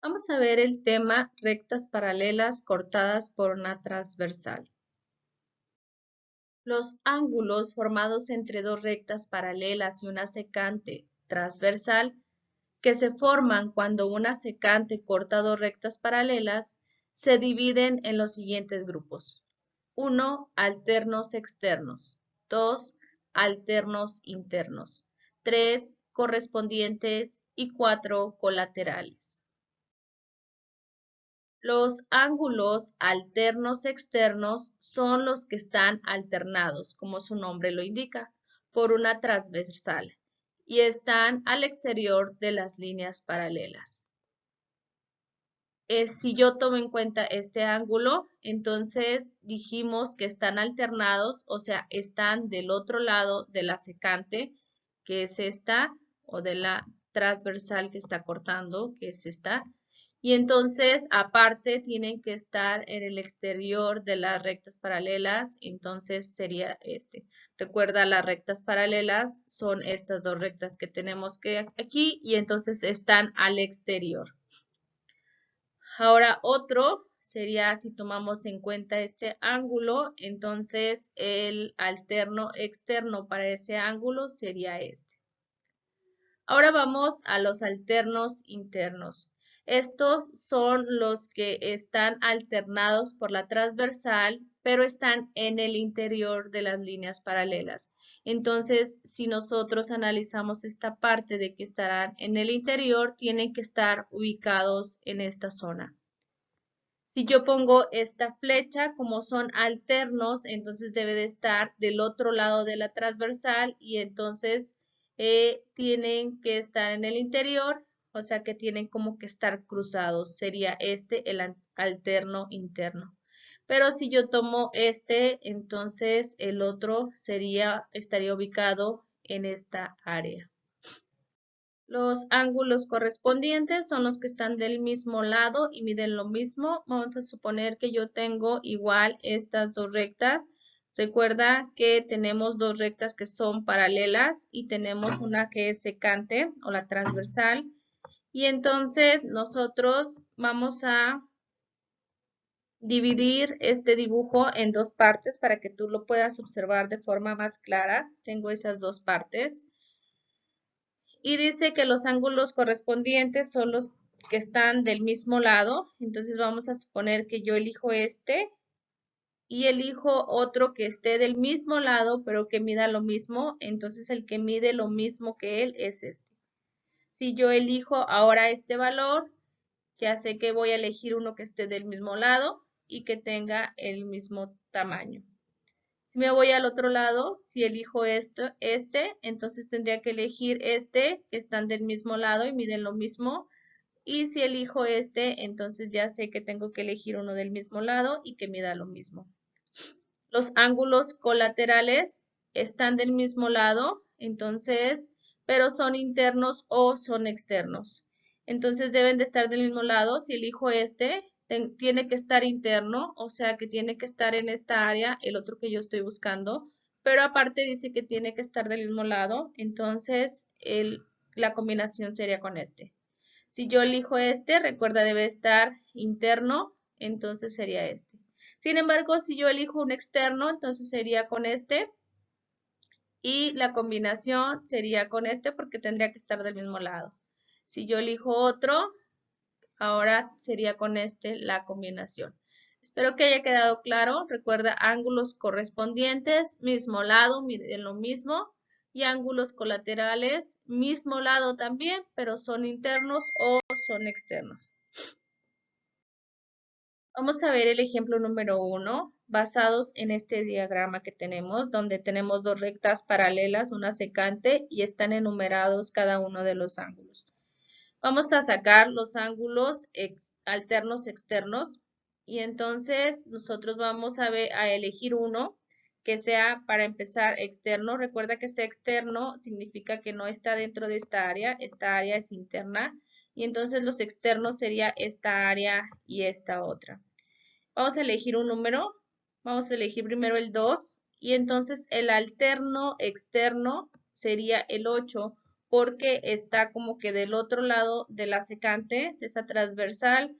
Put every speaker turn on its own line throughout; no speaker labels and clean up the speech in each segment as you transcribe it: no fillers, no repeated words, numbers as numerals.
Vamos a ver el tema rectas paralelas cortadas por una transversal. Los ángulos formados entre dos rectas paralelas y una secante transversal que se forman cuando una secante corta dos rectas paralelas se dividen en los siguientes grupos. 1. Alternos externos. 2. Alternos internos. 3. Correspondientes y 4. Colaterales. Los ángulos alternos externos son los que están alternados, como su nombre lo indica, por una transversal y están al exterior de las líneas paralelas. Si yo tomo en cuenta este ángulo, entonces dijimos que están alternados, o sea, están del otro lado de la secante, que es esta, o de la transversal que está cortando, que es esta. Y entonces, aparte, tienen que estar en el exterior de las rectas paralelas, entonces sería este. Recuerda, las rectas paralelas son estas dos rectas que tenemos aquí, y entonces están al exterior. Ahora otro sería, si tomamos en cuenta este ángulo, entonces el alterno externo para ese ángulo sería este. Ahora vamos a los alternos internos. Estos son los que están alternados por la transversal, pero están en el interior de las líneas paralelas. Entonces, si nosotros analizamos esta parte de que estarán en el interior, tienen que estar ubicados en esta zona. Si yo pongo esta flecha, como son alternos, entonces debe de estar del otro lado de la transversal y entonces tienen que estar en el interior, o sea que tienen como que estar cruzados. Sería este el alterno interno. Pero si yo tomo este, entonces el otro estaría ubicado en esta área. Los ángulos correspondientes son los que están del mismo lado y miden lo mismo. Vamos a suponer que yo tengo igual estas dos rectas. Recuerda que tenemos dos rectas que son paralelas y tenemos una que es secante o la transversal. Y entonces nosotros vamos a dividir este dibujo en dos partes para que tú lo puedas observar de forma más clara. Tengo esas dos partes. Y dice que los ángulos correspondientes son los que están del mismo lado. Entonces vamos a suponer que yo elijo este y elijo otro que esté del mismo lado, pero que mida lo mismo. Entonces el que mide lo mismo que él es este. Si yo elijo ahora este valor, ya sé que voy a elegir uno que esté del mismo lado y que tenga el mismo tamaño. Si me voy al otro lado, si elijo este, entonces tendría que elegir este, que están del mismo lado y miden lo mismo. Y si elijo este, entonces ya sé que tengo que elegir uno del mismo lado y que mida lo mismo. Los ángulos colaterales están del mismo lado, entonces, pero son internos o son externos. Entonces deben de estar del mismo lado. Si elijo este, tiene que estar interno, o sea que tiene que estar en esta área, el otro que yo estoy buscando, pero aparte dice que tiene que estar del mismo lado, entonces la combinación sería con este. Si yo elijo este, recuerda debe estar interno, entonces sería este. Sin embargo, si yo elijo un externo, entonces sería con este y la combinación sería con este porque tendría que estar del mismo lado. Si yo elijo otro, ahora sería con este la combinación. Espero que haya quedado claro. Recuerda ángulos correspondientes, mismo lado, miden lo mismo. Y ángulos colaterales, mismo lado también, pero son internos o son externos. Vamos a ver el ejemplo número 1, basados en este diagrama que tenemos, donde tenemos dos rectas paralelas, una secante, y están enumerados cada uno de los ángulos. Vamos a sacar los ángulos alternos externos y entonces nosotros vamos a elegir uno que sea para empezar externo. Recuerda que sea externo significa que no está dentro de esta área es interna y entonces los externos sería esta área y esta otra. Vamos a elegir un número, vamos a elegir primero el 2 y entonces el alterno externo sería el 8. porque está como que del otro lado de la secante, de esa transversal,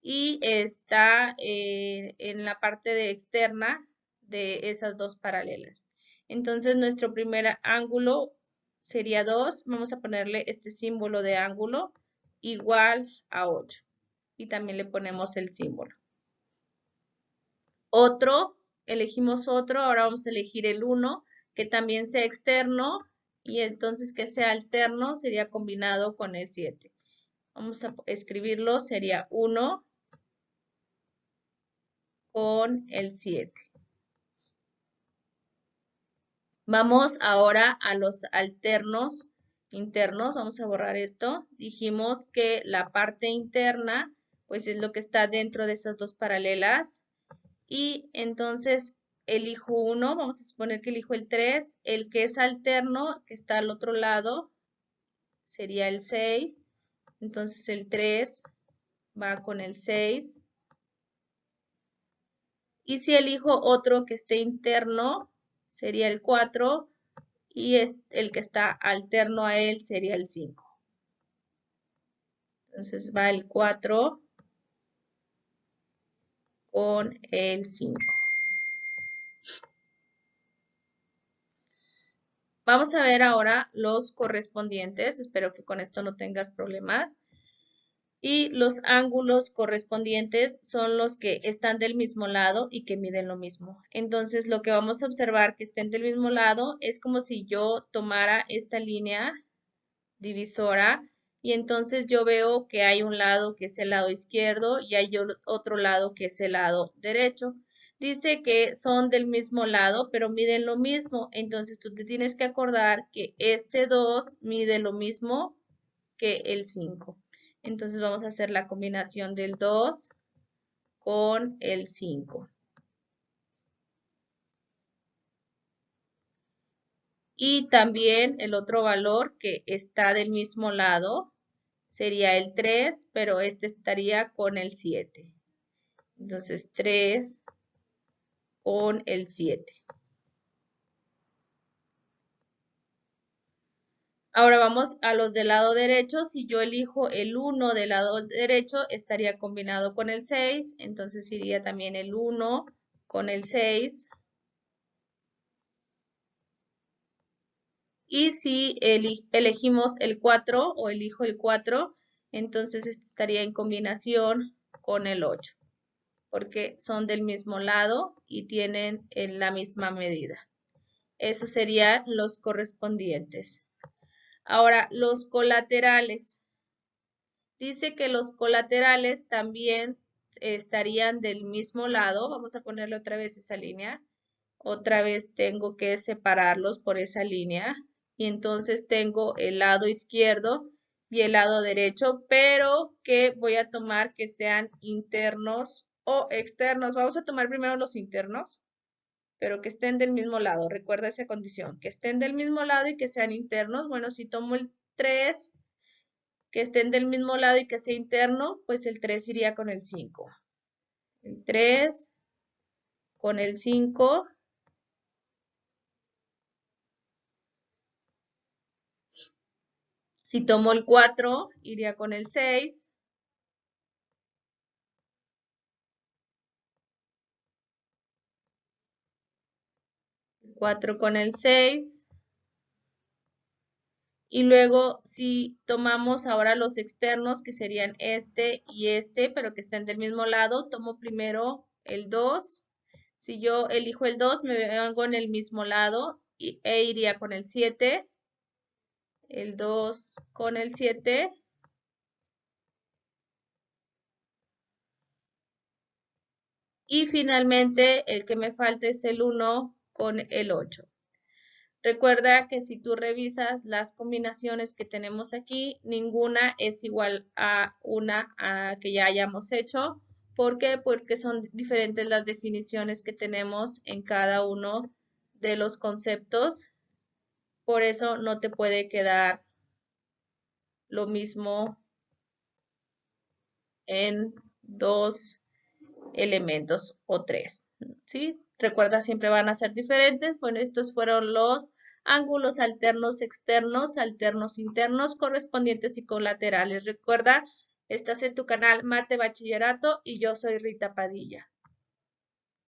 y está en la parte de externa de esas dos paralelas. Entonces nuestro primer ángulo sería 2, vamos a ponerle este símbolo de ángulo igual a 8 y también le ponemos el símbolo. Otro, elegimos otro, ahora vamos a elegir el 1, que también sea externo, y entonces que sea alterno sería combinado con el 7. Vamos a escribirlo, sería 1 con el 7. Vamos ahora a los alternos internos, vamos a borrar esto. Dijimos que la parte interna, pues es lo que está dentro de esas dos paralelas. Y entonces elijo uno, vamos a suponer que elijo el 3, el que es alterno, que está al otro lado, sería el 6, entonces el 3 va con el 6. Y si elijo otro que esté interno, sería el 4, y el que está alterno a él sería el 5. Entonces va el 4 con el 5. Vamos a ver ahora los correspondientes, espero que con esto no tengas problemas. Y los ángulos correspondientes son los que están del mismo lado y que miden lo mismo. Entonces, lo que vamos a observar que estén del mismo lado es como si yo tomara esta línea divisora y entonces yo veo que hay un lado que es el lado izquierdo y hay otro lado que es el lado derecho. Dice que son del mismo lado, pero miden lo mismo. Entonces, tú te tienes que acordar que este 2 mide lo mismo que el 5. Entonces vamos a hacer la combinación del 2 con el 5. Y también el otro valor que está del mismo lado sería el 3, pero este estaría con el 7. Entonces 3 con el 7. Ahora vamos a los del lado derecho. Si yo elijo el 1 del lado derecho, estaría combinado con el 6. Entonces iría también el 1 con el 6. Y si elegimos el 4 o elijo el 4, entonces este estaría en combinación con el 8, porque son del mismo lado y tienen la misma medida. Esos serían los correspondientes. Ahora, los colaterales. Dice que los colaterales también estarían del mismo lado. Vamos a ponerle otra vez esa línea. Otra vez tengo que separarlos por esa línea. Y entonces tengo el lado izquierdo y el lado derecho, pero que voy a tomar que sean internos o externos. Vamos a tomar primero los internos, pero que estén del mismo lado. Recuerda esa condición, que estén del mismo lado y que sean internos. Bueno, si tomo el 3, que estén del mismo lado y que sea interno, pues el 3 iría con el 5. El 3 con el 5. Si tomo el 4, iría con el 6. El 4 con el 6. Y luego, si tomamos ahora los externos, que serían este y este, pero que estén del mismo lado, tomo primero el 2. Si yo elijo el 2, me vengo en el mismo lado e iría con el 7. El 2 con el 7. Y finalmente, el que me falta es el 1 con el 8. Recuerda que si tú revisas las combinaciones que tenemos aquí, ninguna es igual a una que ya hayamos hecho. ¿Por qué? Porque son diferentes las definiciones que tenemos en cada uno de los conceptos. Por eso no te puede quedar lo mismo en dos elementos o tres. ¿Sí? Recuerda, siempre van a ser diferentes. Bueno, estos fueron los ángulos alternos externos, alternos internos, correspondientes y colaterales. Recuerda, estás en tu canal Mate Bachillerato y yo soy Rita Padilla.